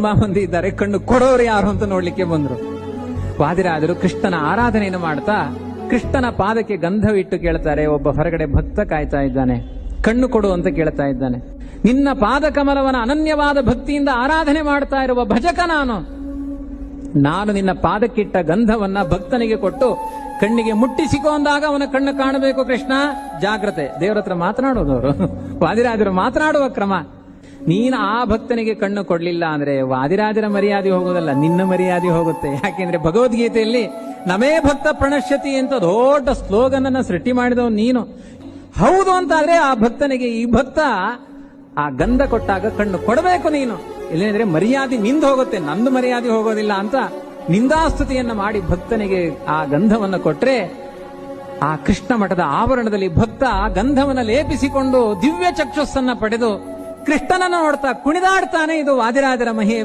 ತುಂಬಾ ಮಂದಿ ಇದ್ದಾರೆ, ಕಣ್ಣು ಕೊಡೋರು ಯಾರು ಅಂತ ನೋಡ್ಲಿಕ್ಕೆ ಬಂದ್ರು. ವಾದಿರಾಜರು ಕೃಷ್ಣನ ಆರಾಧನೆಯನ್ನು ಮಾಡ್ತಾ ಕೃಷ್ಣನ ಪಾದಕ್ಕೆ ಗಂಧವಿಟ್ಟು ಕೇಳ್ತಾರೆ. ಒಬ್ಬ ಹೊರಗಡೆ ಭಕ್ತ ಕಾಯ್ತಾ ಇದ್ದಾನೆ, ಕಣ್ಣು ಕೊಡು ಅಂತ ಕೇಳ್ತಾ ಇದ್ದಾನೆ. ನಿನ್ನ ಪಾದ ಕಮಲವನ ಅನನ್ಯವಾದ ಭಕ್ತಿಯಿಂದ ಆರಾಧನೆ ಮಾಡ್ತಾ ಇರುವ ಭಜಕ ನಾನು ನಿನ್ನ ಪಾದಕ್ಕಿಟ್ಟ ಗಂಧವನ್ನ ಭಕ್ತನಿಗೆ ಕೊಟ್ಟು ಕಣ್ಣಿಗೆ ಮುಟ್ಟಿಸಿಕೊ ಅಂದಾಗ ಅವನ ಕಣ್ಣು ಕಾಣಬೇಕು. ಕೃಷ್ಣ ಜಾಗ್ರತೆ, ದೇವರ ಹತ್ರ ಮಾತನಾಡೋದವರು, ವಾದಿರಾಜರು ಮಾತನಾಡುವ ಕ್ರಮ. ನೀನು ಆ ಭಕ್ತನಿಗೆ ಕಣ್ಣು ಕೊಡ್ಲಿಲ್ಲ ಅಂದ್ರೆ ವಾದಿರಾಜರ ಮರ್ಯಾದೆ ಹೋಗೋದಲ್ಲ, ನಿನ್ನ ಮರ್ಯಾದೆ ಹೋಗುತ್ತೆ. ಯಾಕೆಂದ್ರೆ ಭಗವದ್ಗೀತೆಯಲ್ಲಿ ನಮೇ ಭಕ್ತ ಪ್ರಣಶ್ಯತಿ ಅಂತ ದೊಡ್ಡ ಸ್ಲೋಗನ್ ಅನ್ನ ಸೃಷ್ಟಿ ಮಾಡಿದವ ನೀನು. ಹೌದು ಅಂತಾದ್ರೆ ಆ ಭಕ್ತನಿಗೆ ಈ ಭಕ್ತ ಆ ಗಂಧ ಕೊಟ್ಟಾಗ ಕಣ್ಣು ಕೊಡಬೇಕು ನೀನು, ಇಲ್ಲಂದ್ರೆ ಮರ್ಯಾದೆ ನಿಂದು ಹೋಗುತ್ತೆ, ನಂದು ಮರ್ಯಾದೆ ಹೋಗೋದಿಲ್ಲ ಅಂತ ನಿಂದಾಸ್ತುತಿಯನ್ನ ಮಾಡಿ ಭಕ್ತನಿಗೆ ಆ ಗಂಧವನ್ನ ಕೊಟ್ರೆ ಆ ಕೃಷ್ಣ ಮಠದ ಆವರಣದಲ್ಲಿ ಭಕ್ತ ಆ ಗಂಧವನ್ನ ಲೇಪಿಸಿಕೊಂಡು ದಿವ್ಯ ಚಕ್ಷುಸ್ಸನ್ನ ಪಡೆದು ಕೃಷ್ಣನನ್ನು ನೋಡ್ತಾ ಕುಣಿದಾಡ್ತಾನೆ. ಇದು ವಾದಿರಾಜರ ಮಹಿಮೆ.